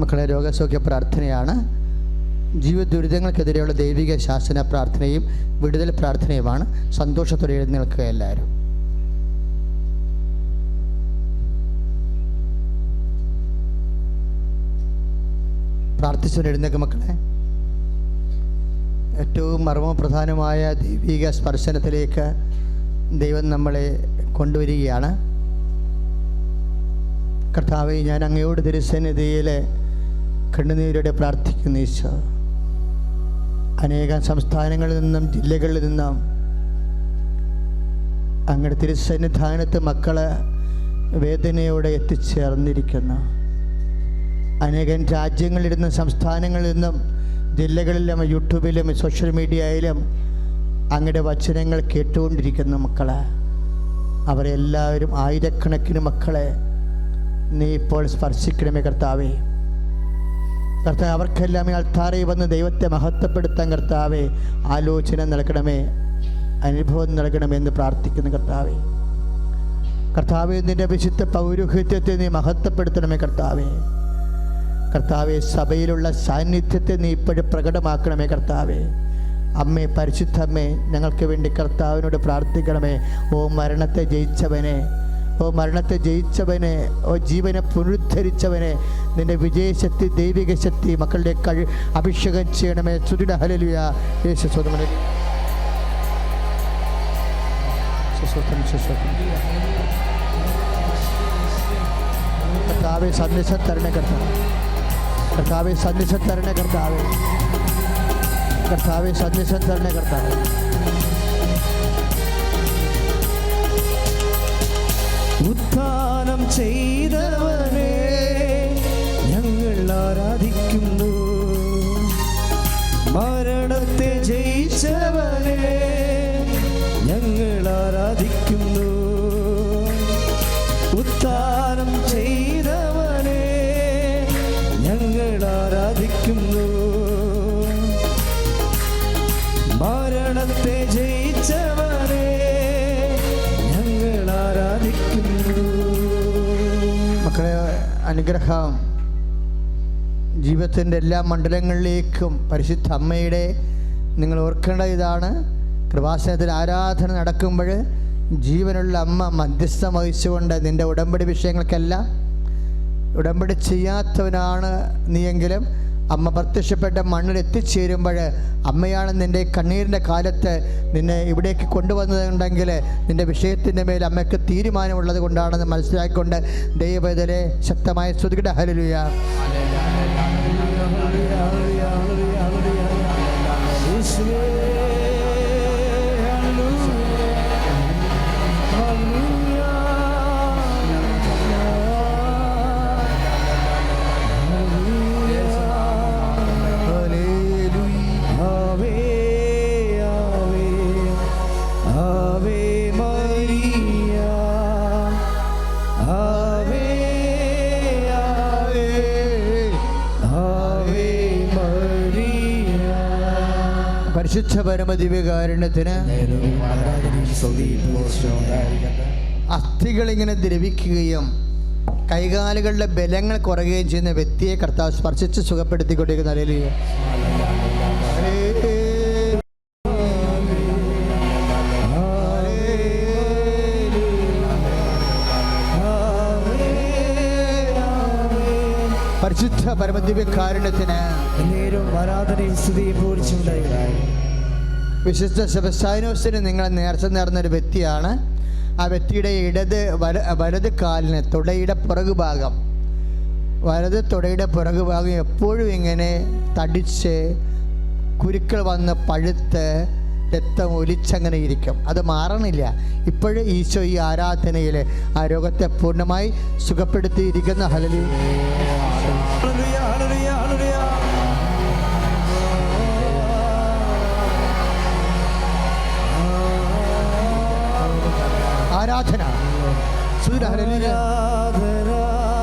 മക്കളെ, രോഗസൗഖ്യ പ്രാർത്ഥനയാണ്. ജീവിത ദുരിതങ്ങൾക്കെതിരെയുള്ള ദൈവിക ശാസന പ്രാർത്ഥനയും വിടുതൽ പ്രാർത്ഥനയുമാണ്. സന്തോഷത്തോടെ എഴുന്നേൽക്കുക എല്ലാവരും. പ്രാർത്ഥിച്ചുകൊണ്ട് എഴുന്നേൽക്കുക മക്കളെ. ഏറ്റവും മർമ്മപ്രധാനമായ ദൈവിക സ്പർശനത്തിലേക്ക് ദൈവം നമ്മളെ കൊണ്ടുവരികയാണ്. കർത്താവേ, ഞാൻ അങ്ങയോട് തിരുസന്നിധിയിൽ കണ്ണുനീരോടെ പ്രാർത്ഥിക്കുന്നു ഈശോ. അനേകം സംസ്ഥാനങ്ങളിൽ നിന്നും ജില്ലകളിൽ നിന്നും അങ്ങയുടെ തിരുസന്നിധാനത്ത് മക്കള് വേദനയോടെ എത്തിച്ചേർന്നിരിക്കുന്നു. അനേകം രാജ്യങ്ങളിൽ നിന്നും സംസ്ഥാനങ്ങളിൽ നിന്നും ജില്ലകളിലും യൂട്യൂബിലും സോഷ്യൽ മീഡിയയിലും അങ്ങയുടെ വചനങ്ങൾ കേട്ടുകൊണ്ടിരിക്കുന്ന മക്കളെ, അവരെല്ലാവരും ആയിരക്കണക്കിന് മക്കളെ നീ ഇപ്പോൾ സ്പർശിക്കണമേ കർത്താവേ. കർത്താവ്, അവർക്കെല്ലാം ഈ അൾത്താരയിൽ വന്ന് ദൈവത്തെ മഹത്വപ്പെടുത്താൻ കർത്താവേ ആലോചന നൽകണമേ, അനുഭവം നൽകണമേ എന്ന് പ്രാർത്ഥിക്കുന്നു കർത്താവേ. കർത്താവേ, നിൻ്റെ വിശുദ്ധ പൗരോഹിത്യത്തെ നീ മഹത്വപ്പെടുത്തണമേ കർത്താവേ. കർത്താവെ, സഭയിലുള്ള സാന്നിധ്യത്തെ നീ ഇപ്പോഴും പ്രകടമാക്കണമേ കർത്താവേ. അമ്മേ, പരിശുദ്ധമ്മേ, ഞങ്ങൾക്ക് വേണ്ടി കർത്താവിനോട് പ്രാർത്ഥിക്കണമേ. ഓ മരണത്തെ ജയിച്ചവനെ, ഓ മരണത്തെ ജയിച്ചവനെ, ഓ ജീവനെ പുനരുദ്ധരിച്ചവനെ, നിന്റെ വിജയശക്തി, ദൈവിക ശക്തി മക്കളുടെ അഭിഷേകം ചെയ്യണമേ. സ്തുതിട ഹല്ലേലൂയ. യേശു സ്വതമേ കർത്താവെ, സന്ദേശം തരണേ കർത്താവ്. കർത്താവെ, സന്ദേശം തരണേ കർത്താവെ. കർത്താവെ, സന്ദേശം തരണേ കർത്താവെ. ഉത്ഥാനം ചെയ്തവനെ ഞങ്ങൾ ആരാധിക്കുന്നു. മരണത്തെ ജയിച്ചവനെ ഞങ്ങൾ ആരാധിക്കുന്നു. ഉത്ഥാനം ചെയ്തവനെ ഞങ്ങൾ ആരാധിക്കുന്നു. മരണത്തെ ജയിച്ചവനെ ഞങ്ങൾ ആരാധിക്കുന്നു. മക്കളെ, അനുഗ്രഹം ജീവിതത്തിൻ്റെ എല്ലാ മണ്ഡലങ്ങളിലേക്കും പരിശുദ്ധ അമ്മയുടെ നിങ്ങൾ ഓർക്കേണ്ട ഇതാണ്. കൃപാസനത്തിൽ ആരാധന നടക്കുമ്പോൾ ജീവനുള്ള അമ്മ മധ്യസ്ഥം വഹിച്ചുകൊണ്ട് നിൻ്റെ ഉടമ്പടി വിഷയങ്ങൾക്കെല്ലാം ഉടമ്പടി ചെയ്യാത്തവനാണ് നീയെങ്കിലും അമ്മ പ്രത്യക്ഷപ്പെട്ട മണ്ണിൽ എത്തിച്ചേരുമ്പോൾ അമ്മയാണ് നിൻ്റെ കണ്ണീരിൻ്റെ കാലത്ത് നിന്നെ ഇവിടേക്ക് കൊണ്ടുവന്നതുണ്ടെങ്കിൽ നിൻ്റെ വിഷയത്തിൻ്റെ മേൽ അമ്മയ്ക്ക് തീരുമാനമുള്ളത് കൊണ്ടാണെന്ന് മനസ്സിലാക്കിക്കൊണ്ട് ദൈവവേദനെ ശക്തമായ സ്തുതിക്കട്ടെ. ഹല്ലേലൂയ. പരിശുദ്ധ പരമദിവ്യകാരുണ്യത്തിന് അസ്ഥികളിങ്ങനെ ദ്രവിക്കുകയും കൈകാലുകളുടെ ബലങ്ങൾ കുറയുകയും ചെയ്യുന്ന വ്യക്തിയെ കർത്താവ് സ്പർശിച്ച് സുഖപ്പെടുത്തിക്കൊണ്ടിരിക്കുന്ന ഹല്ലേലൂയ. പരിശുദ്ധ പരമദിവ്യകാരുണ്യത്തിന് ആരാധനയും സ്തുതിയും പൂർണ്ണമുണ്ടായി. വിശുദ്ധ സെബസ്ത്യാനോസിന് നിങ്ങൾ നേർച്ച നേർന്നൊരു വ്യക്തിയാണ്. ആ വ്യക്തിയുടെ വലത് കാലിന് തുടയുടെ പുറകുഭാഗം തുടയുടെ പുറകുഭാഗം എപ്പോഴും ഇങ്ങനെ തടിച്ച് കുരുക്കൾ വന്ന് പഴുത്ത് രക്തം ഒലിച്ചങ്ങനെ ഇരിക്കും. അത് മാറണില്ല. ഇപ്പോഴും ഈശോ ഈ ആരാധനയിൽ ആ രോഗത്തെ പൂർണ്ണമായി സുഖപ്പെടുത്തിയിരിക്കുന്ന ഹല്ലേലൂയ. ആരാധന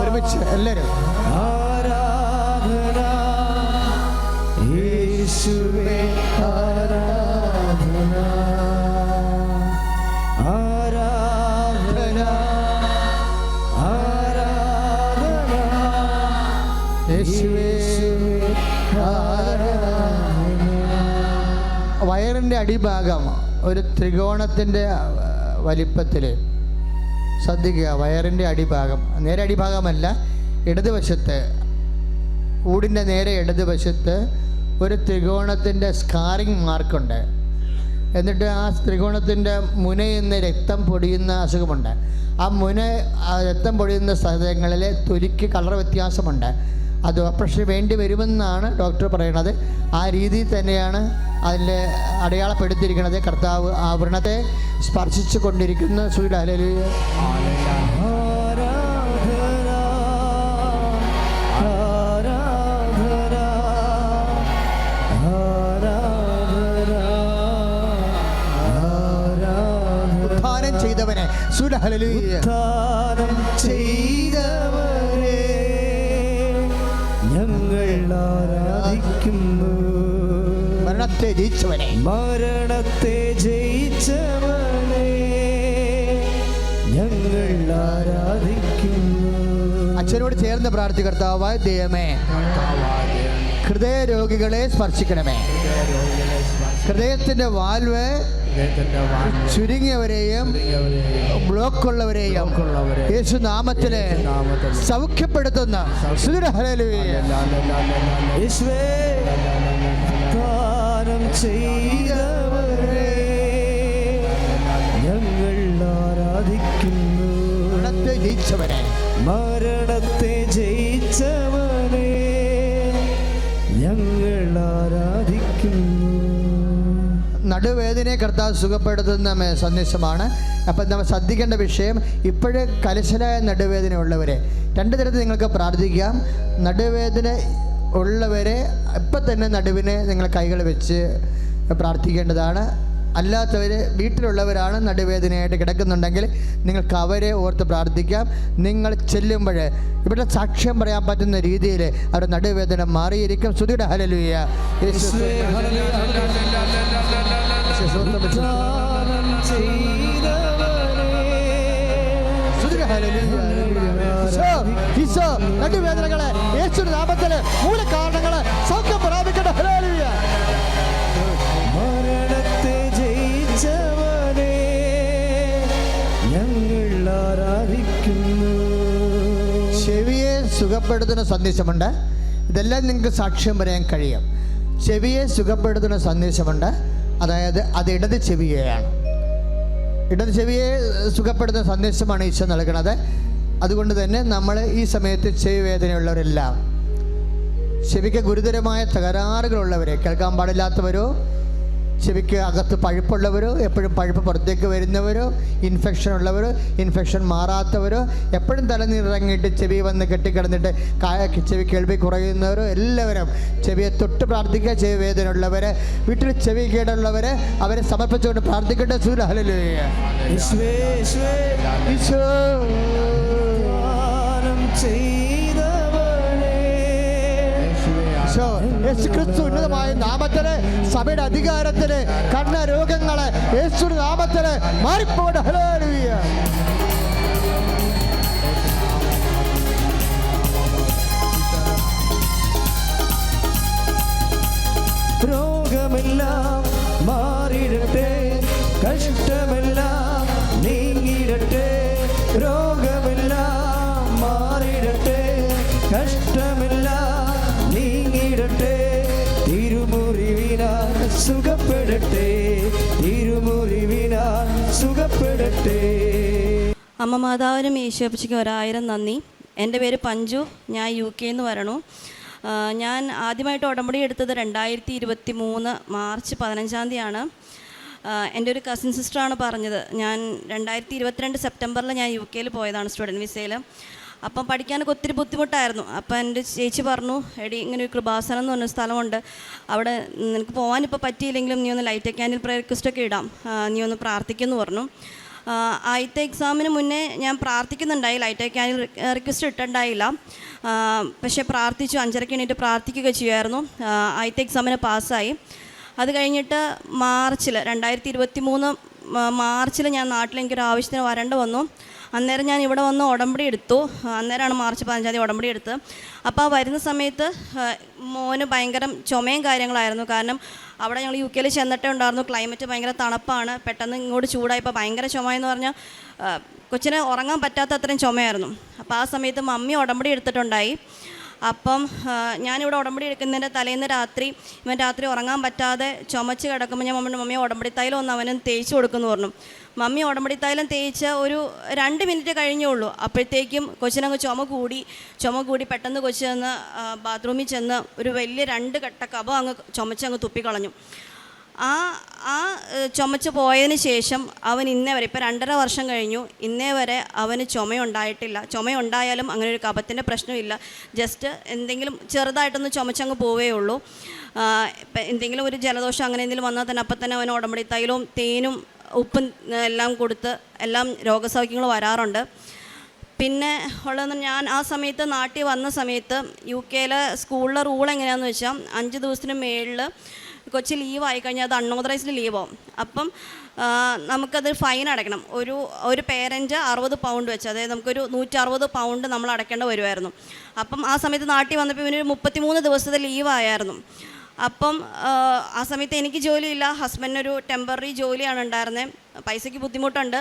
ഒരുമിച്ച് എല്ലാവരും ആരാധന യേശുവേ ആരാധന ആരാധന ആരാധന വയറിൻ്റെ അടിഭാഗം ഒരു ത്രികോണത്തിൻ്റെ വലിപ്പത്തിൽ ശ്രദ്ധിക്കുക. വയറിൻ്റെ അടിഭാഗം, നേരെ അടിഭാഗമല്ല, ഇടതുവശത്ത്, ഊടിൻ്റെ നേരെ ഇടതുവശത്ത് ഒരു ത്രികോണത്തിൻ്റെ സ്കാറിങ് മാർക്കുണ്ട്. എന്നിട്ട് ആ ത്രികോണത്തിൻ്റെ മുനയിൽ നിന്ന് രക്തം പൊടിയുന്ന അസുഖമുണ്ട്. ആ രക്തം പൊടിയുന്ന സ്ഥലങ്ങളിൽ തൊലിക്ക് കളർ വ്യത്യാസമുണ്ട്. അത് ഓപ്പറേഷൻ വേണ്ടി വരുമെന്നാണ് ഡോക്ടർ പറയുന്നത്. ആ രീതിയിൽ തന്നെയാണ് അതിൽ അടയാളപ്പെടുത്തിയിരിക്കുന്നത്. കർത്താവ് ആ വ്രണത്തെ സ്പർശിച്ചു കൊണ്ടിരിക്കുന്ന ഹല്ലേലൂയ. ഉദ്ധാനം ചെയ്തവനെ ഹല്ലേലൂയ. ഉദ്ധാനം ചെയ്തവനെ ഞങ്ങൾ ആരാധിക്കുന്നു. മരണത്തെ ജയിച്ചവനെ, മരണത്തെ ജയിച്ചവനെ ഞങ്ങൾ ആരാധിക്കുന്നു. അച്ഛനോട് ചേർന്ന് പ്രാർത്ഥി. കർത്താവായ ദൈവമേ, ഹൃദയ രോഗികളെ സ്പർശിക്കണമേ. ഹൃദയത്തിന്റെ വാൽവ് ചുരുങ്ങിയവരെയും ബ്ലോക്കുള്ളവരെയും യേശു നാമത്തിലെ സൗഖ്യപ്പെടുത്തുന്ന ഹല്ലേലൂയ. യേശുവേ, ദാനം ചെയ്തവരെ ഞങ്ങൾ ആരാധിക്കുന്നു. മരണത്തെ ജയിച്ചവനെ, മരണത്തെ ജയിച്ചവനെ ഞങ്ങൾ ആരാധിക്കുന്നു. നടുവേദനയെ കർത്താവ് സുഖപ്പെടുത്തുന്ന സന്ദേശമാണ്. അപ്പം നമ്മൾ ശ്രദ്ധിക്കേണ്ട വിഷയം, ഇപ്പോഴേ കലശലായ നടുവേദന ഉള്ളവരെ രണ്ട് തരത്തിൽ നിങ്ങൾക്ക് പ്രാർത്ഥിക്കാം. നടുവേദന ഉള്ളവരെ ഇപ്പം തന്നെ നടുവിനെ നിങ്ങൾ കൈകൾ വെച്ച് പ്രാർത്ഥിക്കേണ്ടതാണ്. അല്ലാത്തവർ വീട്ടിലുള്ളവരാണ് നടുവേദനയായിട്ട് കിടക്കുന്നുണ്ടെങ്കിൽ നിങ്ങൾക്ക് അവരെ ഓർത്ത് പ്രാർത്ഥിക്കാം. നിങ്ങൾ ചെല്ലുമ്പോൾ ഇവിടെ സാക്ഷ്യം പറയാൻ പറ്റുന്ന രീതിയിൽ അവരുടെ നടുവേദന മാറിയിരിക്കും. സ്തുതിയുടെ ഹല്ലേലൂയ. നടുവേദനകളെ യേശുവിന്റെ നാമത്തിലെ മൂലകാരണങ്ങളെ സൗഖ്യം പ്രാപിക്കട്ടെ. ഹല്ലേലൂയ. മരണത്തെ ജയിച്ചവനെ ഞങ്ങൾ ആരാധിക്കുന്നു. ചെവിയെ സുഖപ്പെടുത്തുന്ന സന്ദേശമുണ്ട്. ഇതെല്ലാം നിങ്ങൾക്ക് സാക്ഷ്യം പറയാൻ കഴിയും. ചെവിയെ സുഖപ്പെടുത്തുന്ന സന്ദേശമുണ്ട്. അതായത് അത് ഇടത് ചെവിയെയാണ്. ഇടത് ചെവിയെ സുഖപ്പെടുത്തുന്ന സന്ദേശമാണ് ഈശോ നൽകുന്നത്. അതുകൊണ്ട് തന്നെ നമ്മൾ ഈ സമയത്ത് ചെവി വേദനയുള്ളവരെല്ലാം, ചെവിക്ക് ഗുരുതരമായ തകരാറുകളുള്ളവരെ, കേൾക്കാൻ പാടില്ലാത്തവരോ, ചെവിക്ക് അകത്ത് പഴുപ്പുള്ളവരോ, എപ്പോഴും പഴുപ്പ് പുറത്തേക്ക് വരുന്നവരോ, ഇൻഫെക്ഷൻ ഉള്ളവരോ, ഇൻഫെക്ഷൻ മാറാത്തവരോ, എപ്പോഴും തലനീറിറങ്ങിയിട്ട് ചെവി വന്ന് കെട്ടിക്കിടന്നിട്ട് ചെവി കേൾവി കുറയുന്നവരോ, എല്ലാവരും ചെവിയെ തൊട്ട് പ്രാർത്ഥിക്കുക. ചെവി വേദന ഉള്ളവർ, വീട്ടിൽ ചെവി കേടുള്ളവർ, അവരെ സമർപ്പിച്ചുകൊണ്ട് പ്രാർത്ഥിക്കട്ടെ. ഹല്ലേലൂയ. ഈശോ യേശുക്രിസ്തു ഉന്നതമായ നാമത്തില്, സഭയുടെ അധികാരത്തില്, കണ്ണ രോഗങ്ങളെ യേശു നാമത്തില് മാറിപ്പോട്ടെ. ഹല്ലേലൂയ. രോഗമെല്ലാം മാറിടട്ടെ, കഷ്ടമെല്ലാം നീങ്ങിടട്ടെ. രോഗമെല്ലാം മാറിടട്ടെ, കഷ്ടമെല്ലാം നീങ്ങിടട്ടെ. തിരുമുറിവിനാൽ സുഖപ്പെടട്ടെ, തിരുമുറിവിനാൽ സുഖപ്പെടട്ടെ. അമ്മ മാതാവിനും ഈശോപ്പച്ചയ്ക്കും 1000 നന്ദി. എൻ്റെ പേര് പഞ്ചു. ഞാൻ UK നിന്ന് വരണു. ഞാൻ ആദ്യമായിട്ട് ഉടമ്പടി എടുത്തത് 2023 മാർച്ച് 15-ാം തീയതിയാണ്. എൻ്റെ ഒരു കസിൻ സിസ്റ്ററാണ് പറഞ്ഞത്. ഞാൻ 2022 സെപ്റ്റംബറിൽ ഞാൻ UK പോയതാണ് സ്റ്റുഡൻറ്റ് വിസയിൽ. അപ്പം പഠിക്കാനൊക്കെ ഒത്തിരി ബുദ്ധിമുട്ടായിരുന്നു. അപ്പം എൻ്റെ ചേച്ചി പറഞ്ഞു, എടി ഇങ്ങനെ ഒരു കൃപാസനം എന്ന് പറഞ്ഞ സ്ഥലമുണ്ട്, അവിടെ നിനക്ക് പോകാനിപ്പോൾ പറ്റിയില്ലെങ്കിലും നീ ഒന്ന് ലൈറ്റ് ക്യാൻഡിൽ പ്രയർ റിക്വസ്റ്റൊക്കെ ഇടാം, നീ ഒന്ന് പ്രാർത്ഥിക്കുമെന്ന് പറഞ്ഞു. ആദ്യത്തെ എക്സാമിന് മുന്നേ ഞാൻ പ്രാർത്ഥിക്കുന്നുണ്ടായി, ലൈറ്റ് ക്യാൻഡിൽ റിക്വസ്റ്റ് ഇട്ടുണ്ടായില്ല. പക്ഷേ പ്രാർത്ഥിച്ചു, 5:30 എണീറ്റ് പ്രാർത്ഥിക്കുക ചെയ്യുമായിരുന്നു. ആദ്യത്തെ എക്സാമിന് പാസ്സായി. അത് കഴിഞ്ഞിട്ട് മാർച്ചിൽ 2023 മാർച്ചിൽ ഞാൻ നാട്ടിൽ എനിക്കൊരു ആവശ്യത്തിന് വരേണ്ട വന്നു. അന്നേരം ഞാൻ ഇവിടെ വന്ന് ഉടമ്പടി എടുത്തു. അന്നേരമാണ് മാർച്ച് 15 ഉടമ്പടി എടുത്തത്. അപ്പോൾ ആ വരുന്ന സമയത്ത് മോന് ഭയങ്കര ചുമയും കാര്യങ്ങളായിരുന്നു. കാരണം അവിടെ ഞങ്ങൾ UK ചെന്നിട്ടേ ഉണ്ടായിരുന്നു. ക്ലൈമറ്റ് ഭയങ്കര തണുപ്പാണ്. പെട്ടെന്ന് ഇങ്ങോട്ട് ചൂടായപ്പോൾ ഭയങ്കര ചുമയെന്ന് പറഞ്ഞാൽ കൊച്ചിന് ഉറങ്ങാൻ പറ്റാത്ത അത്രയും ചുമയായിരുന്നു. അപ്പോൾ ആ സമയത്ത് മമ്മി ഉടമ്പടി എടുത്തിട്ടുണ്ടായി. അപ്പം ഞാനിവിടെ ഉടമ്പടി എടുക്കുന്നതിൻ്റെ തലേന്ന് രാത്രി ഇവൻ രാത്രി ഉറങ്ങാൻ പറ്റാതെ ചുമച്ച് കിടക്കുമ്പോൾ ഞാൻ മമ്മി ഉടമ്പടി തൈലം ഒന്ന് അവനും തേച്ച് കൊടുക്കുമെന്ന് പറഞ്ഞു. മമ്മി ഉടമ്പടി തൈലം തേച്ച് ഒരു 2 മിനിറ്റ് കഴിഞ്ഞേ ഉള്ളൂ. അപ്പോഴത്തേക്കും കൊച്ചിനങ്ങ് ചുമ കൂടി പെട്ടെന്ന് കൊച്ചു ചെന്ന് ബാത്റൂമിൽ ചെന്ന് ഒരു വലിയ 2 കട്ട കഫം അങ്ങ് ചുമച്ചങ്ങ് തുപ്പിക്കളഞ്ഞു. ആ ചുമച്ച് പോയതിന് ശേഷം അവൻ ഇന്നേ വരെ, ഇപ്പോൾ 2.5 വർഷം കഴിഞ്ഞു, ഇന്നേ വരെ അവന് ചുമയുണ്ടായിട്ടില്ല. ചുമയുണ്ടായാലും അങ്ങനെ ഒരു കഫത്തിൻ്റെ പ്രശ്നമില്ല. ജസ്റ്റ് എന്തെങ്കിലും ചെറുതായിട്ടൊന്ന് ചുമച്ചങ്ങ് പോവേ ഉള്ളൂ. എന്തെങ്കിലും ഒരു ജലദോഷം അങ്ങനെ എന്തെങ്കിലും വന്നാൽ തന്നെ അപ്പം തന്നെ അവന് ഉടമ്പടി തൈലവും തേനും ഉപ്പും എല്ലാം കൊടുത്ത് എല്ലാം രോഗസൗഖ്യങ്ങൾ വരാറുണ്ട്. പിന്നെ ഉള്ളതെന്ന് ഞാൻ ആ സമയത്ത് നാട്ടിൽ വന്ന സമയത്ത് UK സ്കൂളിലെ റൂൾ എങ്ങനെയാണെന്ന് വെച്ചാൽ 5 ദിവസത്തിന് മേളിൽ കൊച്ചി ലീവ് ആയിക്കഴിഞ്ഞാൽ അത് അൺഓതറൈസ്ഡ് ലീവാവും. അപ്പം നമുക്കത് ഫൈൻ അടയ്ക്കണം. ഒരു പേരൻറ്റ് 60 പൗണ്ട് വെച്ച്, അതായത് നമുക്കൊരു 160 പൗണ്ട് നമ്മൾ അടയ്ക്കേണ്ട വരുമായിരുന്നു. അപ്പം ആ സമയത്ത് നാട്ടിൽ വന്നപ്പോൾ ഇവനൊരു 33 ദിവസത്തെ ലീവായിരുന്നു. അപ്പം ആ സമയത്ത് എനിക്ക് ജോലിയില്ല, ഹസ്ബൻഡിനൊരു ടെമ്പററി ജോലിയാണ് ഉണ്ടായിരുന്നത്, പൈസയ്ക്ക് ബുദ്ധിമുട്ടുണ്ട്.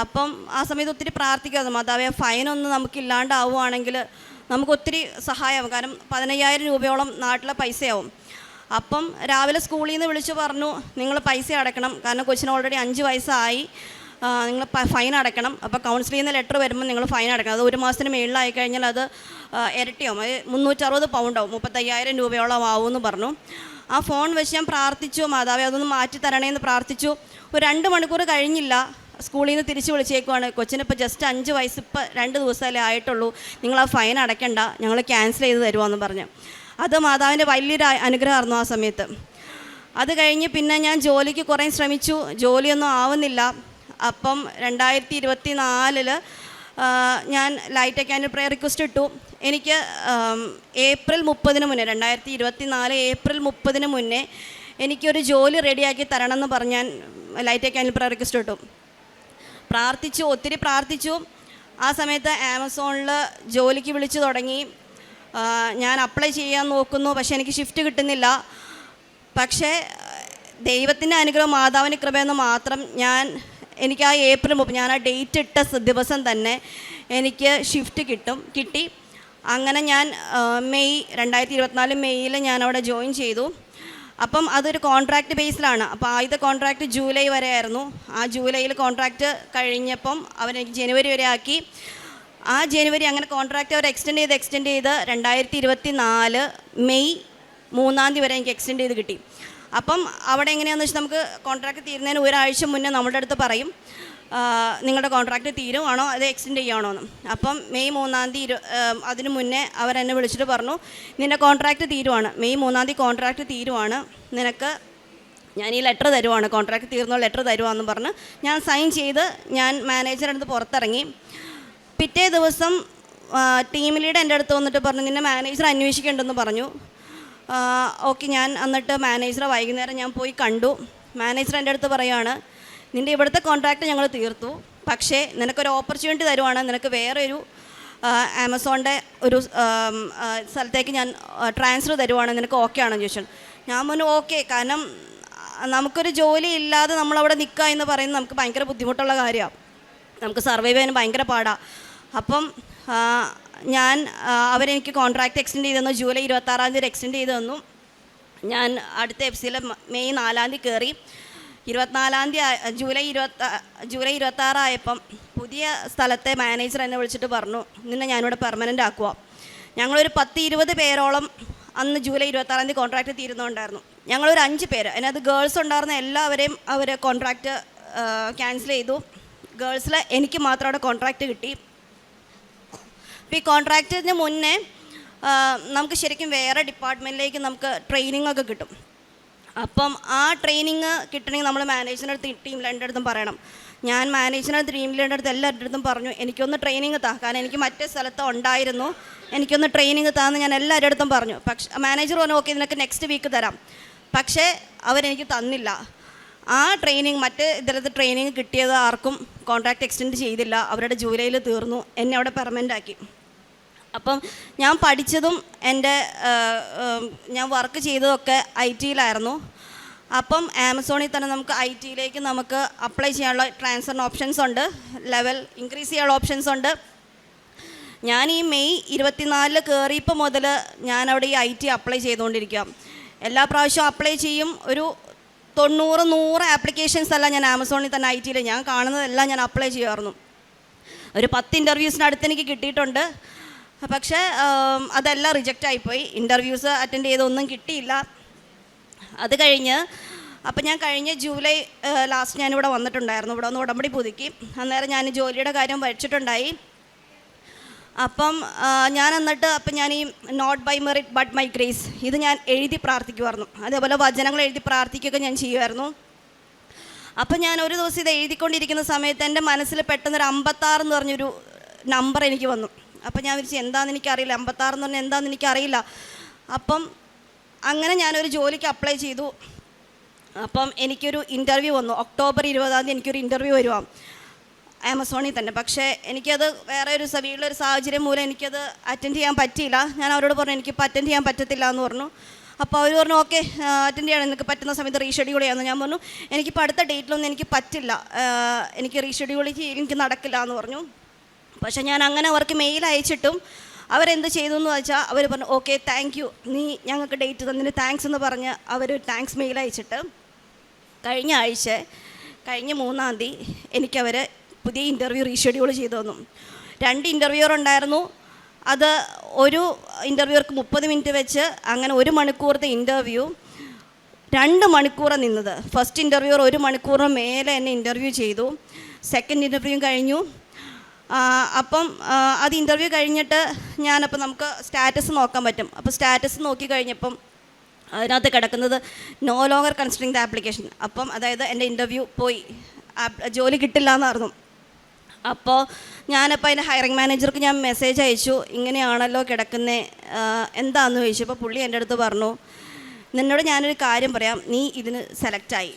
അപ്പം ആ സമയത്ത് ഒത്തിരി പ്രാർത്ഥിക്കായിരുന്നു, മാതാവേ ഫൈനൊന്ന് നമുക്കില്ലാണ്ടാവുകയാണെങ്കിൽ നമുക്കൊത്തിരി സഹായമാവും. കാരണം 15,000 രൂപയോളം നാട്ടിലെ പൈസയാവും. അപ്പം രാവിലെ സ്കൂളിൽ നിന്ന് വിളിച്ച് പറഞ്ഞു, നിങ്ങൾ പൈസ അടയ്ക്കണം, കാരണം കൊച്ചിന് ഓൾറെഡി 5 വയസ്സായി, നിങ്ങൾ ഫൈൻ അടയ്ക്കണം. അപ്പോൾ കൗൺസിലിൽ നിന്ന് ലെറ്റർ വരുമ്പോൾ നിങ്ങൾ ഫൈൻ അടയ്ക്കണം. അത് 1 മാസത്തിന് മേളിലായി കഴിഞ്ഞാൽ അത് ഇരട്ടിയാവും, അത് 360 പൗണ്ടാവും, 35,000 രൂപയോളം ആവുമെന്ന് പറഞ്ഞു. ആ ഫോൺ വെച്ച് ഞാൻ പ്രാർത്ഥിച്ചു, മാതാവേ അതൊന്ന് മാറ്റി തരണേന്ന് പ്രാർത്ഥിച്ചു. ഒരു 2 മണിക്കൂർ കഴിഞ്ഞില്ല, സ്കൂളിൽ നിന്ന് തിരിച്ച് വിളിച്ചേക്കുവാണ്, കൊച്ചിനിപ്പോൾ ജസ്റ്റ് 5 വയസ്സ്, ഇപ്പോൾ 2 ദിവസമല്ലേ ആയിട്ടുള്ളൂ, നിങ്ങൾ ആ ഫൈൻ അടയ്ക്കണ്ട, ഞങ്ങൾ ക്യാൻസൽ ചെയ്ത് തരുമോയെന്ന് പറഞ്ഞു. അത് മാതാവിൻ്റെ വലിയൊരു അനുഗ്രഹമായിരുന്നു ആ സമയത്ത്. അത് കഴിഞ്ഞ് പിന്നെ ഞാൻ ജോലിക്ക് കുറേ ശ്രമിച്ചു, ജോലിയൊന്നും ആവുന്നില്ല. അപ്പം 2024 ഞാൻ ലൈറ്റ് അക്കാൻഡ് പ്രയർ റിക്വസ്റ്റ് ഇട്ടു. എനിക്ക് ഏപ്രിൽ 30 മുന്നേ, 2024 ഏപ്രിൽ 30 മുന്നേ എനിക്കൊരു ജോലി റെഡിയാക്കി തരണം എന്ന് പറഞ്ഞ് ഞാൻ ലൈറ്റ് അക്കാൻഡ് പ്രയർ റിക്വസ്റ്റ് ഇട്ടു. പ്രാർത്ഥിച്ചു, ഒത്തിരി പ്രാർത്ഥിച്ചു. ആ സമയത്ത് ആമസോണിൽ ജോലിക്ക് വിളിച്ചു തുടങ്ങി. ഞാൻ അപ്ലൈ ചെയ്യാൻ നോക്കുന്നു, പക്ഷേ എനിക്ക് ഷിഫ്റ്റ് കിട്ടുന്നില്ല. പക്ഷേ ദൈവത്തിൻ്റെ അനുഗ്രഹം, മാതാവിൻ്റെ കൃപയെന്ന് മാത്രം എനിക്ക് ആ ഏപ്രിൽ 30 ഞാൻ ആ ഡേറ്റ് ഇട്ട ദിവസം തന്നെ എനിക്ക് ഷിഫ്റ്റ് കിട്ടി. അങ്ങനെ ഞാൻ 2024 മെയ്യിൽ ഞാൻ അവിടെ ജോയിൻ ചെയ്തു. അപ്പം അതൊരു കോൺട്രാക്റ്റ് ബേസിലാണ്. അപ്പോൾ ആദ്യത്തെ കോൺട്രാക്റ്റ് ജൂലൈ വരെ ആയിരുന്നു. ആ ജൂലൈയിൽ കോൺട്രാക്റ്റ് കഴിഞ്ഞപ്പം അവരെനിക്ക് ജനുവരി വരെ ആക്കി. ആ ജനുവരി അങ്ങനെ കോൺട്രാക്റ്റ് അവർ എക്സ്റ്റെൻഡ് ചെയ്ത് 2024 മെയ് 3 വരെ എനിക്ക് എക്സ്റ്റെൻഡ് ചെയ്ത് കിട്ടി. അപ്പം അവിടെ എങ്ങനെയാണെന്ന് വെച്ചാൽ നമുക്ക് കോൺട്രാക്റ്റ് തീരുന്നതിന് ഒരാഴ്ച മുന്നേ നമ്മളുടെ അടുത്ത് പറയും, നിങ്ങളുടെ കോൺട്രാക്റ്റ് തീരുവാണോ അത് എക്സ്റ്റെൻഡ് ചെയ്യുവാണോ എന്ന്. അപ്പം മെയ് 3 അതിന് മുന്നേ അവരെന്നെ വിളിച്ചിട്ട് പറഞ്ഞു, നിൻ്റെ കോൺട്രാക്റ്റ് തീരുവാണ്, മെയ് 3 കോൺട്രാക്റ്റ് തീരുവാണ്, നിനക്ക് ഞാൻ ഈ ലെറ്റർ തരുവാണ്, കോൺട്രാക്റ്റ് തീർന്നോ ലെറ്റർ തരുവാന്ന് പറഞ്ഞ് ഞാൻ സൈൻ ചെയ്ത് ഞാൻ മാനേജറുടെ അടുത്ത് പുറത്തിറങ്ങി. പിറ്റേ ദിവസം ടീം ലീഡ് എൻ്റെ അടുത്ത് വന്നിട്ട് പറഞ്ഞു, നിന്നെ മാനേജർ അന്വേഷിക്കേണ്ടെന്ന് പറഞ്ഞു. ഓക്കെ, ഞാൻ എന്നിട്ട് മാനേജറെ വൈകുന്നേരം ഞാൻ പോയി കണ്ടു. മാനേജർ എൻ്റെ അടുത്ത് പറയുകയാണ്, നിൻ്റെ ഇവിടുത്തെ കോൺട്രാക്റ്റ് ഞങ്ങൾ തീർത്തു, പക്ഷേ നിനക്കൊരു ഓപ്പർച്യൂണിറ്റി തരുവാണ്, നിനക്ക് വേറൊരു ആമസോണിൻ്റെ ഒരു സ്ഥലത്തേക്ക് ഞാൻ ട്രാൻസ്ഫർ തരുവാണ്, നിനക്ക് ഓക്കെ ആണെന്ന് ചോദിച്ചു. ഞാൻ പറഞ്ഞു ഓക്കെ, കാരണം നമുക്കൊരു ജോലി ഇല്ലാതെ നമ്മളവിടെ നിൽക്കുക എന്ന് പറയുന്നത് നമുക്ക് ഭയങ്കര ബുദ്ധിമുട്ടുള്ള കാര്യമാണ്, നമുക്ക് സർവൈവ് ചെയ്യാൻ ഭയങ്കര പാടാണ്. അപ്പം അവരെനിക്ക് കോൺട്രാക്റ്റ് എക്സ്റ്റെൻഡ് ചെയ്ത് തന്നു. ജൂലൈ 26 എക്സ്റ്റെൻഡ് ചെയ്ത് തന്നു. ഞാൻ അടുത്ത FCയിൽ മെയ് 4 കയറി. 24 ജൂലൈ 26 ആയപ്പം പുതിയ സ്ഥലത്തെ മാനേജർ എന്നെ വിളിച്ചിട്ട് പറഞ്ഞു, നിന്നെ ഞാനിവിടെ പെർമനൻ്റ് ആക്കുക. ഞങ്ങളൊരു 10-20 പേരോളം അന്ന് ജൂലൈ 26 കോൺട്രാക്റ്റ് തീരുന്നുണ്ടായിരുന്നു. ഞങ്ങളൊരു 5 പേര്, അതിനകത്ത് ഗേൾസ് ഉണ്ടായിരുന്ന എല്ലാവരെയും അവർ കോൺട്രാക്റ്റ് ക്യാൻസൽ ചെയ്തു. ഗേൾസിൽ എനിക്ക് മാത്രം അവിടെ കോൺട്രാക്റ്റ് കിട്ടി. അപ്പോൾ ഈ കോൺട്രാക്റ്റിന് മുന്നേ നമുക്ക് ശരിക്കും വേറെ ഡിപ്പാർട്ട്മെൻറ്റിലേക്ക് നമുക്ക് ട്രെയിനിങ് ഒക്കെ കിട്ടും. അപ്പം ആ ട്രെയിനിങ് കിട്ടണമെങ്കിൽ നമ്മൾ മാനേജറിൻ്റെ അടുത്ത് ടീം ലീഡറിൻ്റെ അടുത്തും പറയണം. ഞാൻ മാനേജറിൻ്റെ ടീം ലീഡറിൻ്റെ അടുത്ത് എല്ലാവരുടെ അടുത്തും പറഞ്ഞു, എനിക്കൊന്ന് ട്രെയിനിങ് താ, കാരണം എനിക്ക് മറ്റേ സ്ഥലത്ത് ഉണ്ടായിരുന്നു, എനിക്കൊന്ന് ട്രെയിനിങ് താന്ന് ഞാൻ എല്ലാവരുടെ അടുത്തും പറഞ്ഞു. പക്ഷേ മാനേജർ പറഞ്ഞു ഓക്കെ നിനക്ക് നെക്സ്റ്റ് വീക്ക് തരാം, പക്ഷേ അവരെനിക്ക് തന്നില്ല. ആ ട്രെയിനിങ് മറ്റേ ഇതിലത്തെ ട്രെയിനിങ് കിട്ടിയത് ആർക്കും കോൺട്രാക്റ്റ് എക്സ്റ്റെൻഡ് ചെയ്തില്ല. അവരുടെ ജൂലൈയിൽ തീർന്നു. എന്നെ അവിടെ പെർമനൻ്റ് ആക്കി. അപ്പം ഞാൻ പഠിച്ചതും ഞാൻ വർക്ക് ചെയ്തതൊക്കെ IT-യിലായിരുന്നു. അപ്പം ആമസോണിൽ തന്നെ നമുക്ക് IT-യിലേക്ക് നമുക്ക് അപ്ലൈ ചെയ്യാനുള്ള ട്രാൻസ്ഫറിന് ഓപ്ഷൻസ് ഉണ്ട്, ലെവൽ ഇൻക്രീസ് ചെയ്യാനുള്ള ഓപ്ഷൻസ് ഉണ്ട്. ഞാൻ ഈ മെയ് 24 കയറിയപ്പോൾ മുതൽ ഞാനവിടെ ഈ IT അപ്ലൈ ചെയ്തുകൊണ്ടിരിക്കുക. എല്ലാ പ്രാവശ്യവും അപ്ലൈ ചെയ്യും. ഒരു 90-100 ആപ്ലിക്കേഷൻസ് അല്ല ഞാൻ ആമസോണിൽ തന്നെ IT-യിൽ ഞാൻ കാണുന്നതെല്ലാം ഞാൻ അപ്ലൈ ചെയ്യുമായിരുന്നു. ഒരു 10 ഇൻ്റർവ്യൂസിനടുത്ത് എനിക്ക് കിട്ടിയിട്ടുണ്ട്. പക്ഷേ അതെല്ലാം റിജക്റ്റ് ആയിപ്പോയി. ഇൻ്റർവ്യൂസ് അറ്റൻഡ് ചെയ്തൊന്നും കിട്ടിയില്ല. അത് കഴിഞ്ഞ് അപ്പം ഞാൻ കഴിഞ്ഞ ജൂലൈ ലാസ്റ്റ് ഞാനിവിടെ വന്നിട്ടുണ്ടായിരുന്നു. ഇവിടെ ഒന്ന് ഉടമ്പടി പുതുക്കി. അന്നേരം ഞാൻ ജോലിയുടെ കാര്യം വരച്ചിട്ടുണ്ടായി. അപ്പം ഞാൻ എന്നിട്ട് ഞാൻ ഈ not by merit but my grace ഇത് ഞാൻ എഴുതി പ്രാർത്ഥിക്കുമായിരുന്നു. അതേപോലെ വചനങ്ങൾ എഴുതി പ്രാർത്ഥിക്കുകയൊക്കെ ഞാൻ ചെയ്യുമായിരുന്നു. അപ്പം ഞാൻ ഒരു ദിവസം ഇത് എഴുതിക്കൊണ്ടിരിക്കുന്ന സമയത്ത് എൻ്റെ മനസ്സിൽ പെട്ടെന്നൊരു 56 എന്ന് പറഞ്ഞൊരു നമ്പർ എനിക്ക് വന്നു. അപ്പം ഞാൻ വിളിച്ചു എന്താണെന്ന് എനിക്കറിയില്ല, 56 എന്ന് പറഞ്ഞാൽ എന്താണെന്ന് എനിക്കറിയില്ല. അപ്പം അങ്ങനെ ഞാനൊരു ജോലിക്ക് അപ്ലൈ ചെയ്തു. അപ്പം എനിക്കൊരു ഇൻ്റർവ്യൂ വന്നു. ഒക്ടോബർ 20 എനിക്കൊരു ഇൻ്റർവ്യൂ വരുവാ ആമസോണിൽ തന്നെ. പക്ഷേ എനിക്കത് വേറെ ഒരു വീട്ടിലൊരു സാഹചര്യം മൂലം എനിക്കത് അറ്റൻഡ് ചെയ്യാൻ പറ്റിയില്ല. ഞാൻ അവരോട് പറഞ്ഞു എനിക്കിപ്പോൾ അറ്റൻഡ് ചെയ്യാൻ പറ്റത്തില്ല എന്ന് പറഞ്ഞു. അപ്പോൾ അവർ പറഞ്ഞു ഓക്കെ അറ്റൻഡ് ചെയ്യണം, എനിക്ക് പറ്റുന്ന സമയത്ത് റീഷെഡ്യൂൾ ചെയ്യാമെന്ന്. ഞാൻ പറഞ്ഞു എനിക്കിപ്പോൾ അടുത്ത ഡേറ്റിലൊന്നും എനിക്ക് പറ്റില്ല, എനിക്ക് റീഷെഡ്യൂൾ എനിക്ക് നടക്കില്ല എന്ന് പറഞ്ഞു. പക്ഷേ ഞാൻ അങ്ങനെ അവർക്ക് മെയിൽ അയച്ചിട്ടും അവരെന്ത് ചെയ്തു എന്ന് വെച്ചാൽ അവർ പറഞ്ഞു ഓക്കെ താങ്ക് യു, നീ ഞങ്ങൾക്ക് ഡേറ്റ് തന്നതിന് താങ്ക്സ് എന്ന് പറഞ്ഞ് അവർ താങ്ക്സ് മെയിൽ അയച്ചിട്ട് കഴിഞ്ഞ 3-ാം തീയതി എനിക്കവർ പുതിയ ഇൻ്റർവ്യൂ റീഷെഡ്യൂൾ ചെയ്തു തന്നു. 2 ഇൻ്റർവ്യൂർ ഉണ്ടായിരുന്നു. അത് ഒരു ഇൻ്റർവ്യൂർക്ക് 30 മിനിറ്റ് വെച്ച് അങ്ങനെ 1 മണിക്കൂറത്തെ ഇൻ്റർവ്യൂ 2 മണിക്കൂറാണ് നിന്നത്. ഫസ്റ്റ് ഇൻ്റർവ്യൂർ 1 മണിക്കൂറിന് മേലെ എന്നെ ഇൻ്റർവ്യൂ ചെയ്തു. സെക്കൻഡ് ഇൻ്റർവ്യൂ കഴിഞ്ഞു. അപ്പം അത് ഇൻ്റർവ്യൂ കഴിഞ്ഞിട്ട് ഞാനപ്പോൾ നമുക്ക് സ്റ്റാറ്റസ് നോക്കാൻ പറ്റും. അപ്പോൾ സ്റ്റാറ്റസ് നോക്കി കഴിഞ്ഞപ്പം അതിനകത്ത് കിടക്കുന്നത് no longer considering the application. അപ്പം അതായത് എൻ്റെ ഇൻ്റർവ്യൂ പോയി, ജോലി കിട്ടില്ല എന്നായിരുന്നു. അപ്പോൾ ഞാനപ്പോൾ അതിൻ്റെ ഹയറിംഗ് മാനേജർക്ക് ഞാൻ മെസ്സേജ് അയച്ചു, ഇങ്ങനെയാണല്ലോ കിടക്കുന്നത് എന്താണെന്ന് ചോദിച്ചു. അപ്പോൾ പുള്ളി എൻ്റെ അടുത്ത് പറഞ്ഞു നിന്നോട് ഞാനൊരു കാര്യം പറയാം, നീ ഇതിന് സെലക്റ്റായി,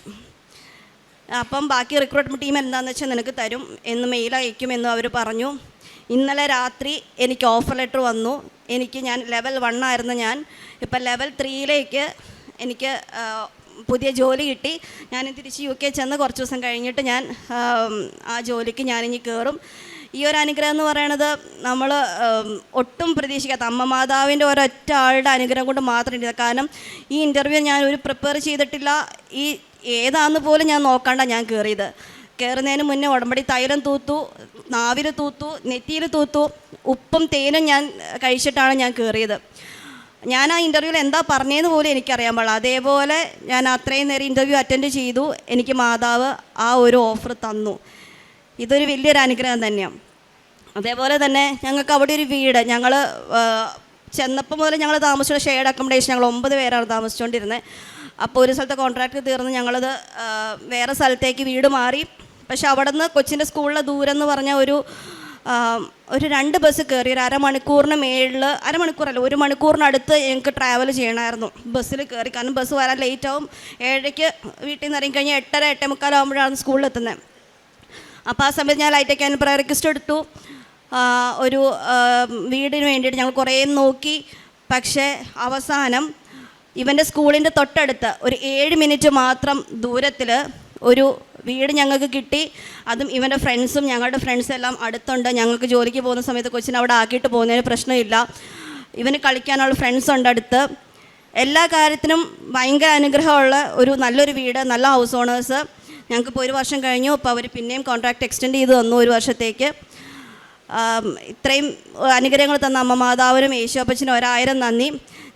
അപ്പം ബാക്കി റിക്രൂട്ട്മെൻറ്റ് ടീം എന്താണെന്ന് വെച്ചാൽ നിനക്ക് തരും എന്ന് മെയിൽ അയക്കുമെന്നും അവർ പറഞ്ഞു. ഇന്നലെ രാത്രി എനിക്ക് ഓഫർ ലെറ്റർ വന്നു. ഞാൻ ലെവൽ 1 ആയിരുന്നു, ഞാൻ ഇപ്പം ലെവൽ 3യിലേക്ക് എനിക്ക് പുതിയ ജോലി കിട്ടി. ഞാൻ തിരിച്ച് UK ചെന്ന് കുറച്ച് ദിവസം കഴിഞ്ഞിട്ട് ഞാൻ ആ ജോലിക്ക് ഞാനിനി കയറും. ഈ ഒരു അനുഗ്രഹം എന്ന് പറയണത് നമ്മൾ ഒട്ടും പ്രതീക്ഷിക്കാത്ത അമ്മ മാതാവിൻ്റെ ഒരൊറ്റ ആളുടെ അനുഗ്രഹം കൊണ്ട് മാത്രം ഇല്ല. കാരണം ഈ ഇൻ്റർവ്യൂ ഞാൻ പ്രിപ്പയർ ചെയ്തിട്ടില്ല, ഈ ഏതാണെന്ന് പോലും ഞാൻ നോക്കാണ്ട ഞാൻ കയറിയത്. കയറുന്നതിന് മുന്നേ ഉടമ്പടി തൈലം തൂത്തു, നാവിൽ തൂത്തു, നെറ്റിയിൽ തൂത്തു, ഉപ്പും തേനും ഞാൻ കഴിച്ചിട്ടാണ് ഞാൻ കയറിയത്. ഞാൻ ആ ഇൻ്റർവ്യൂവിൽ എന്താ പറഞ്ഞതെന്ന് പോലും എനിക്കറിയാൻ പാടില്ല. അതേപോലെ ഞാൻ അത്രയും നേരം ഇൻ്റർവ്യൂ അറ്റൻഡ് ചെയ്തു. എനിക്ക് മാതാവ് ആ ഒരു ഓഫർ തന്നു. ഇതൊരു വലിയൊരു അനുഗ്രഹം തന്നെയാണ്. അതേപോലെ തന്നെ ഞങ്ങൾക്ക് അവിടെ ഒരു വീട്, ഞങ്ങൾ ചെന്നപ്പോൾ മുതൽ ഞങ്ങൾ താമസിച്ച ഷെയർഡ് അക്കോമഡേഷൻ, ഞങ്ങൾ 9 പേരാണ് താമസിച്ചുകൊണ്ടിരുന്നത്. അപ്പോൾ ഒരു സ്ഥലത്തെ കോൺട്രാക്ട് തീർന്ന് ഞങ്ങളത് വേറെ സ്ഥലത്തേക്ക് വീട് മാറി. പക്ഷെ അവിടെ നിന്ന് കൊച്ചിൻ്റെ സ്കൂളിലെ ദൂരം എന്ന് പറഞ്ഞാൽ ഒരു 2 ബസ് കയറി ഒരു അരമണിക്കൂറിന് മേളിൽ, അരമണിക്കൂറല്ല 1 മണിക്കൂറിനടുത്ത് ഞങ്ങൾക്ക് ട്രാവൽ ചെയ്യണമായിരുന്നു ബസ്സിൽ കയറി. കാരണം ബസ് വരാൻ ലേറ്റ് ആവും. 7:00 വീട്ടിൽ നിന്ന് ഇറങ്ങി കഴിഞ്ഞാൽ 8:30, 8:45 ആകുമ്പോഴാണ് സ്കൂളിലെത്തുന്നത്. അപ്പോൾ ആ സമയത്ത് ഞാൻ ലൈറ്റ് അക്കാദമി പ്രയർ റിക്വസ്റ്റ് എടുത്തു. ഒരു വീടിന് വേണ്ടിയിട്ട് ഞങ്ങൾ കുറേ നോക്കി. പക്ഷേ അവസാനം ഇവൻ്റെ സ്കൂളിൻ്റെ തൊട്ടടുത്ത് ഒരു 7 മിനിറ്റ് മാത്രം ദൂരത്തിൽ ഒരു വീട് ഞങ്ങൾക്ക് കിട്ടി. അതും ഇവൻ്റെ ഫ്രണ്ട്സും ഞങ്ങളുടെ ഫ്രണ്ട്സും എല്ലാം അടുത്തുണ്ട്. ഞങ്ങൾക്ക് ജോലിക്ക് പോകുന്ന സമയത്ത് കൊച്ചിനെ അവിടെ ആക്കിയിട്ട് പോകുന്നതിന് പ്രശ്നമില്ല. ഇവന് കളിക്കാനുള്ള ഫ്രണ്ട്സ് ഉണ്ട് അടുത്ത്. എല്ലാ കാര്യത്തിനും ഭയങ്കര അനുഗ്രഹമുള്ള ഒരു നല്ലൊരു വീട്, നല്ല ഹൗസ് ഓണേഴ്സ്. ഞങ്ങൾക്കിപ്പോൾ 1 വർഷം കഴിഞ്ഞു. അപ്പോൾ അവർ പിന്നെയും കോൺട്രാക്റ്റ് എക്സ്റ്റെൻഡ് ചെയ്ത് തന്നു 1 വർഷത്തേക്ക്. ഇത്രയും അനുഗ്രഹങ്ങൾ തന്ന അമ്മ മാതാവിനും യേശുപ്പച്ചനും 1000 നന്ദി.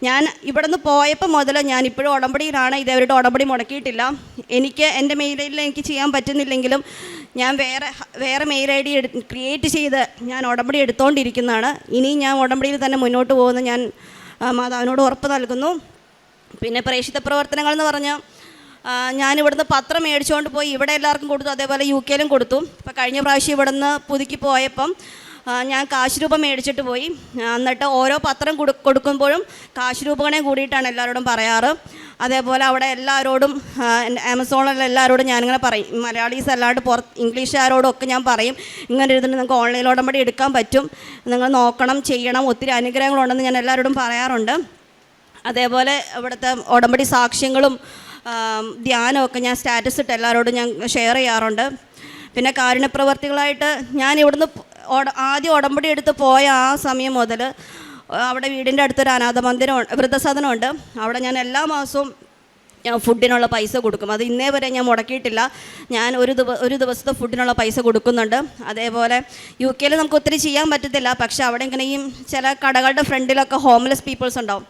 ഞാൻ ഇവിടെ നിന്ന് പോയപ്പോൾ മുതൽ ഞാൻ ഇപ്പോഴും ഉടമ്പടിയിലാണ്. ഇതവരുടെ ഉടമ്പടി മുടക്കിയിട്ടില്ല. എനിക്ക് എൻ്റെ മെയിൽ ഐ ഡിയിൽ എനിക്ക് ചെയ്യാൻ പറ്റുന്നില്ലെങ്കിലും ഞാൻ വേറെ മെയിൽ ഐ ഡി ക്രിയേറ്റ് ചെയ്ത് ഞാൻ ഉടമ്പടി എടുത്തുകൊണ്ടിരിക്കുന്നതാണ്. ഇനി ഞാൻ ഉടമ്പടിയിൽ തന്നെ മുന്നോട്ട് പോകുമെന്ന് ഞാൻ മാതാവിനോട് ഉറപ്പ് നൽകുന്നു. പിന്നെ പ്രേക്ഷിത പ്രവർത്തനങ്ങൾ എന്ന് പറഞ്ഞാൽ ഞാനിവിടുന്ന് പത്രം മേടിച്ചുകൊണ്ട് പോയി ഇവിടെ എല്ലാവർക്കും കൊടുത്തു, അതേപോലെ UK-യിലും കൊടുത്തു. ഇപ്പോൾ കഴിഞ്ഞ പ്രാവശ്യം ഇവിടുന്ന് പുതുക്കി പോയപ്പം ഞാൻ കാശ് രൂപം മേടിച്ചിട്ട് പോയി. എന്നിട്ട് ഓരോ പത്രം കൊടുക്കുമ്പോഴും കാശ് രൂപങ്ങളെ കൂടിയിട്ടാണ് എല്ലാവരോടും പറയാറ്. അതേപോലെ അവിടെ എല്ലാവരോടും ആമസോണിലുള്ള എല്ലാവരോടും ഞാനിങ്ങനെ പറയും, മലയാളീസ് അല്ലാണ്ട് ഇംഗ്ലീഷുകാരോടും ഒക്കെ ഞാൻ പറയും, ഇങ്ങനെ ഇരുന്നിട്ട് നിങ്ങൾക്ക് ഓൺലൈൻ ഉടമ്പടി എടുക്കാൻ പറ്റും, നിങ്ങൾ നോക്കണം, ചെയ്യണം, ഒത്തിരി അനുഗ്രഹങ്ങളുണ്ടെന്ന് ഞാൻ എല്ലാവരോടും പറയാറുണ്ട്. അതേപോലെ ഇവിടുത്തെ ഉടമ്പടി സാക്ഷ്യങ്ങളും ധ്യാനമൊക്കെ ഞാൻ സ്റ്റാറ്റസ് ഇട്ട് എല്ലാവരോടും ഞാൻ ഷെയർ ചെയ്യാറുണ്ട്. പിന്നെ കാരുണ്യപ്രവർത്തികളായിട്ട് ഞാൻ ഇവിടുന്ന് ആദ്യം ഉടമ്പടി എടുത്ത് പോയ ആ സമയം മുതൽ അവിടെ വീടിൻ്റെ അടുത്തൊരു അനാഥ മന്ദിരം, വൃദ്ധസദനമുണ്ട്. അവിടെ ഞാൻ എല്ലാ മാസവും ഞാൻ ഫുഡിനുള്ള പൈസ കൊടുക്കും. അത് ഇന്നേ വരെ ഞാൻ മുടക്കിയിട്ടില്ല. ഞാൻ ഒരു ദിവസത്തെ ഫുഡിനുള്ള പൈസ കൊടുക്കുന്നുണ്ട്. അതേപോലെ UK നമുക്ക് ഒത്തിരി ചെയ്യാൻ പറ്റത്തില്ല, പക്ഷേ അവിടെ ഇങ്ങനെയും ചില കടകളുടെ ഫ്രണ്ടിലൊക്കെ ഹോംലെസ് പീപ്പിൾസ് ഉണ്ടാവും.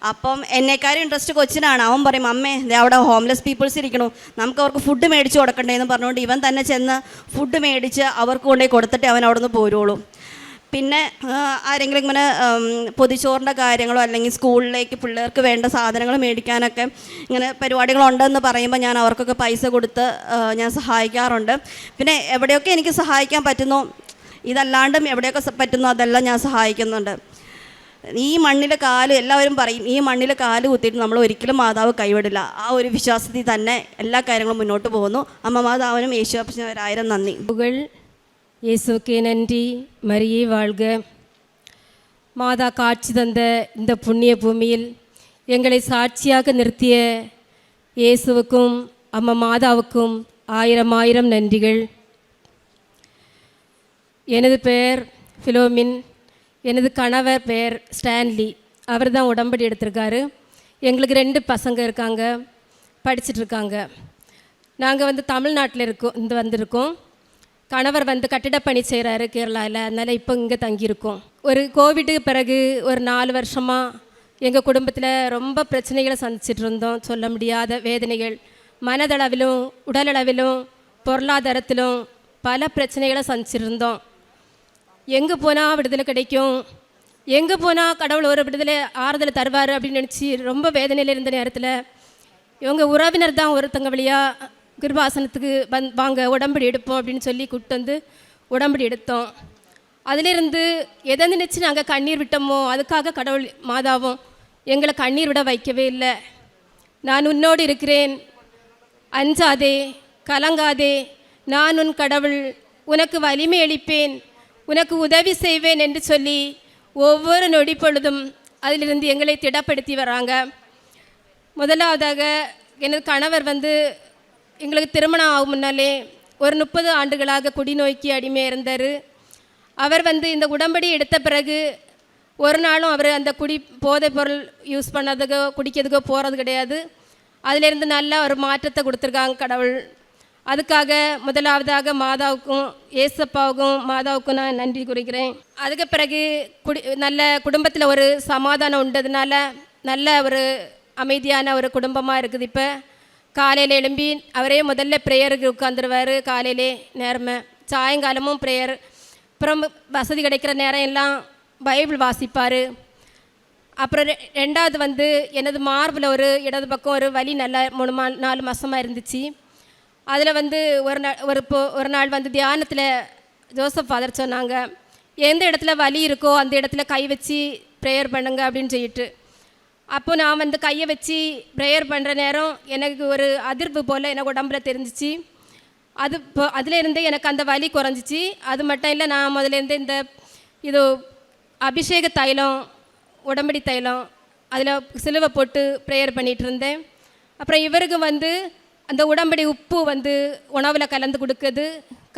അപ്പം എന്നെക്കാരും ഇൻട്രസ്റ്റ് കൊച്ചിനാണ്. അവൻ പറയും, അമ്മേ അവിടെ ഹോംലെസ് പീപ്പിൾസ് ഇരിക്കണു, നമുക്ക് അവർക്ക് ഫുഡ് മേടിച്ച് കൊടുക്കണ്ടേന്ന് പറഞ്ഞുകൊണ്ട് ഇവൻ തന്നെ ചെന്ന് ഫുഡ് മേടിച്ച് അവർക്ക് കൊണ്ടുപോയി കൊടുത്തിട്ട് അവൻ അവിടെ നിന്ന് പോരുള്ളൂ. പിന്നെ ആരെങ്കിലും ഇങ്ങനെ പൊതിച്ചോറിൻ്റെ കാര്യങ്ങളോ അല്ലെങ്കിൽ സ്കൂളിലേക്ക് പിള്ളേർക്ക് വേണ്ട സാധനങ്ങൾ മേടിക്കാനൊക്കെ ഇങ്ങനെ പരിപാടികളുണ്ടെന്ന് പറയുമ്പോൾ ഞാൻ അവർക്കൊക്കെ പൈസ കൊടുത്ത് ഞാൻ സഹായിക്കാറുണ്ട്. പിന്നെ എവിടെയൊക്കെ എനിക്ക് സഹായിക്കാൻ പറ്റുന്നു, ഇതല്ലാണ്ടും എവിടെയൊക്കെ പറ്റുന്നു അതെല്ലാം ഞാൻ സഹായിക്കുന്നുണ്ട്. ഈ മണ്ണിൽ എല്ലാവരും പറയും, ഈ മണ്ണിൽ കാല് കുത്തിയിട്ട് നമ്മൾ ഒരിക്കലും മാതാവ് കൈവിടില്ല. ആ ഒരു വിശ്വാസത്തിൽ തന്നെ എല്ലാ കാര്യങ്ങളും മുന്നോട്ട് പോകുന്നു. അമ്മ മാതാവിനും യേശു അപ്പച്ചനും 1000 നന്ദി. இயேசுக்கே நன்றி. மரியே வாழ்க. மாதா காட்சி தந்த இந்த புண்ணிய பூமியில் எங்களை சாட்சியாக நிறுத்திய இயேசுவுக்கும் அம்மா மாதாவுக்கும் 1000 நன்றிகள். எனது பெயர் ஃபிலோமின், எனது கணவர் பெயர் ஸ்டான்லி. அவர் தான் உடம்படி எடுத்திருக்காரு. எங்களுக்கு 2 பசங்க இருக்காங்க, படிச்சுட்ருக்காங்க. நாங்கள் தமிழ்நாட்டில் வந்திருக்கோம். கணவர் கட்டிடப்பணி செய்கிறாரு கேரளாவில், அதனால் இப்போ இங்கே தங்கியிருக்கோம். ஒரு கோவிட்டுக்கு பிறகு ஒரு 4 வருஷமாக எங்கள் குடும்பத்தில் ரொம்ப பிரச்சனைகளை சந்திச்சிட்டு இருந்தோம். சொல்ல முடியாத வேதனைகள், மனதளவிலும் உடலளவிலும் பொருளாதாரத்திலும் பல பிரச்சனைகளை சந்திச்சிருந்தோம். எங்கே போனால் விடுதலை கிடைக்கும், எங்கே போனால் கடவுள் ஒரு விடுதலை ஆறுதல் தருவார் அப்படின்னு நினச்சி ரொம்ப வேதனையில் இருந்த நேரத்தில் இவங்க உறவினர் தான் ஒருத்தங்க வழியாக கிருபாசனத்துக்கு வாங்க உடம்படி எடுப்போம் அப்படின்னு சொல்லி கூப்பிட்டு உடம்படி எடுத்தோம். அதிலிருந்து எதை நினச்சி நாங்கள் கண்ணீர் விட்டோமோ அதுக்காக கடவுள் மாதாவும் எங்களை கண்ணீர் விட வைக்கவே இல்லை. நான் உன்னோடு இருக்கிறேன், அஞ்சாதே, கலங்காதே, நான் உன் கடவுள், உனக்கு வலிமை அளிப்பேன், உனக்கு உதவி செய்வேன் என்று சொல்லி ஒவ்வொரு நொடி பொழுதும் அதிலிருந்து எங்களை திடப்படுத்தி வராங்க. முதலாவதாக எனது கணவர் எங்களுக்கு திருமணம் ஆகும் முன்னாலே ஒரு 30 ஆண்டுகளாக குடிநோய்க்கு அடிமையாக இருந்தார். அவர் இந்த உடம்படி எடுத்த பிறகு ஒரு நாளும் அவர் அந்த போதைப் பொருள் யூஸ் பண்ணதுக்கோ குடிக்கிறதுக்கோ போகிறது கிடையாது. அதிலிருந்து நல்ல ஒரு மாற்றத்தை கொடுத்துருக்காங்க கடவுள். அதுக்காக முதலாவதாக மாதாவுக்கும் ஏசப்பாவுக்கும் மாதாவுக்கும் நான் நன்றி குறிக்கிறேன். அதுக்கு பிறகு நல்ல குடும்பத்தில் ஒரு சமாதானம் உண்டதுனால நல்ல ஒரு அமைதியான ஒரு குடும்பமாக இருக்குது. இப்போ காலையில் எழும்பி அவரே முதல்ல ப்ரேயருக்கு உட்காந்துருவார். காலையிலே நேரமே சாயங்காலமும் ப்ரேயர், அப்புறம் வசதி கிடைக்கிற நேரம் எல்லாம் பைபிள் வாசிப்பார். அப்புறம் ரெண்டாவது எனது மார்பில் ஒரு இடது பக்கம் ஒரு வலி நல்லா 3-4 மாதமாக இருந்துச்சு. அதில் ஒரு நாள் தியானத்தில் ஜோசப் ஃபாதர் சொன்னாங்க, எந்த இடத்துல வலி இருக்கோ அந்த இடத்துல கை வச்சு ப்ரேயர் பண்ணுங்க அப்படின்னு சொல்லிட்டு. அப்போ நான் கையை வச்சு ப்ரேயர் பண்ணுற நேரம் எனக்கு ஒரு அதிர்வு போல் எனக்கு உடம்புல தெரிஞ்சிச்சு. அதிலேருந்தே எனக்கு அந்த வலி குறைஞ்சிச்சு. அது மட்டும் இல்லை, நான் முதலேருந்து இது அபிஷேக தைலம், உடம்படி தைலம் அதில் சிலுவை போட்டு ப்ரேயர் பண்ணிகிட்டு இருந்தேன். அப்புறம் இவருக்கு அந்த உடம்படி உப்பு உணவில் கலந்து கொடுக்குது.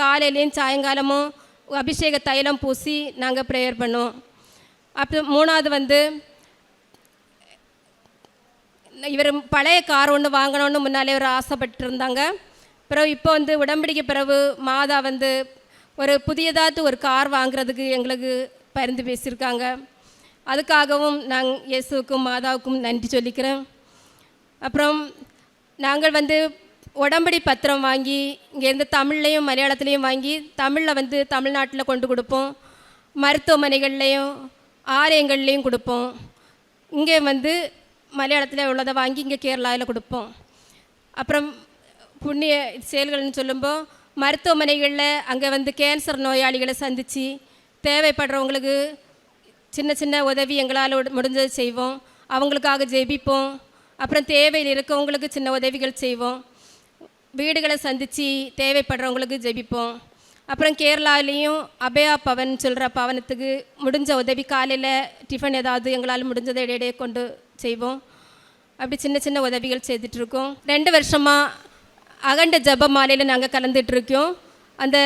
காலையிலையும் சாயங்காலமும் அபிஷேக தைலம் பூசி நாங்கள் ப்ரேயர் பண்ணுவோம். அப்புறம் மூணாவது இவர் பழைய கார் ஒன்று வாங்கணுன்னு முன்னாலே ஒரு ஆசைப்பட்டுருந்தாங்க. பிறகு இப்போ உடம்படிக்கு பிறகு மாதா ஒரு புதியதாக ஒரு கார் வாங்குறதுக்கு எங்களுக்கு பரிந்து பேசியிருக்காங்க. அதுக்காகவும் நாங்கள் இயேசுவுக்கும் மாதாவுக்கும் நன்றி சொல்லிக்கிறேன். அப்புறம் நாங்கள் உடம்படி பத்திரம் வாங்கி இங்கேருந்து தமிழ்லையும் மலையாளத்துலேயும் வாங்கி தமிழில் தமிழ்நாட்டில் கொண்டு கொடுப்போம். மருத்துவமனைகள்லேயும் ஆலயங்கள்லேயும் கொடுப்போம். இங்கே மலையாளத்தில் உள்ளதை வாங்கி இங்கே கேரளாவில் கொடுப்போம். அப்புறம் புண்ணிய செயல்கள்னு சொல்லும்போது மருத்துவமனைகளில் அங்கே கேன்சர் நோயாளிகளை சந்தித்து தேவைப்படுறவங்களுக்கு சின்ன சின்ன உதவி எங்களால் முடிஞ்சதை செய்வோம். அவங்களுக்காக ஜெபிப்போம். அப்புறம் தேவையில் இருக்கவங்களுக்கு சின்ன உதவிகள் செய்வோம். வீடுகளை சந்தித்து தேவைப்படுறவங்களுக்கு ஜெபிப்போம். அப்புறம் கேரளாலேயும் அபயா பவன் சொல்கிற பவனத்துக்கு முடிஞ்ச உதவி, காலையில் டிஃபன் ஏதாவது எங்களால் முடிஞ்சதை இடையிடையே கொண்டு செய்வோம். அப்படி சின்ன சின்ன உதவிகள் செய்துட்ருக்கோம். 2 வருஷமாக அகண்ட ஜப மாலையில் நாங்கள் கலந்துட்டுருக்கோம். அந்த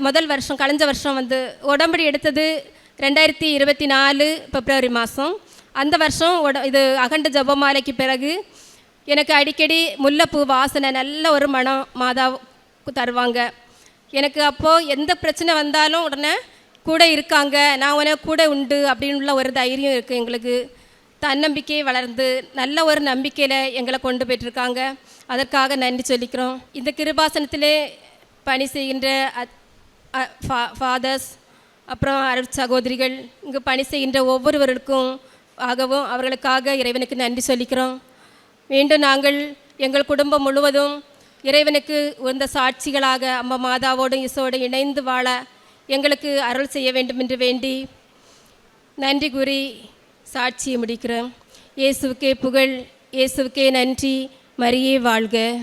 முதல் வருஷம் கழிஞ்ச வருஷம் உடம்படி எடுத்தது 2024 பிப்ரவரி மாதம். அந்த வருஷம் இது அகண்ட ஜப மாலைக்கு பிறகு எனக்கு அடிக்கடி முல்லைப்பூ வாசனை நல்ல ஒரு மனம் மாதா தருவாங்க. எனக்கு அப்போது எந்த பிரச்சனை வந்தாலும் உடனே கூட இருக்காங்க, நான் உனக்கு கூட உண்டு அப்படின்னுள்ள ஒரு தைரியம் இருக்குது. எங்களுக்கு தன்னம்பிக்கை வளர்ந்து நல்ல ஒரு நம்பிக்கையில் எங்களை கொண்டு போயிட்டுருக்காங்க. அதற்காக நன்றி சொல்லிக்கிறோம். இந்த கிருபாசனத்திலே பணி செய்கின்ற ஃபாதர்ஸ், அப்புறம் அருட்சகோதரிகள், இங்கே பணி செய்கின்ற ஒவ்வொருவருக்கும் அவர்களுக்காக இறைவனுக்கு நன்றி சொல்லிக்கிறோம். மீண்டும் நாங்கள் எங்கள் குடும்பம் முழுவதும் இறைவனுக்கு உந்த சாட்சிகளாக அம்மா மாதாவோடும் இயேசுவோடு இணைந்து வாழ எங்களுக்கு அருள் செய்ய வேண்டும் என்று வேண்டி நன்றி கூறி சாட்சியை முடிக்கிறோம். இயேசுவுக்கே புகழ், இயேசுவுக்கே நன்றி. மரியே வாழ்க.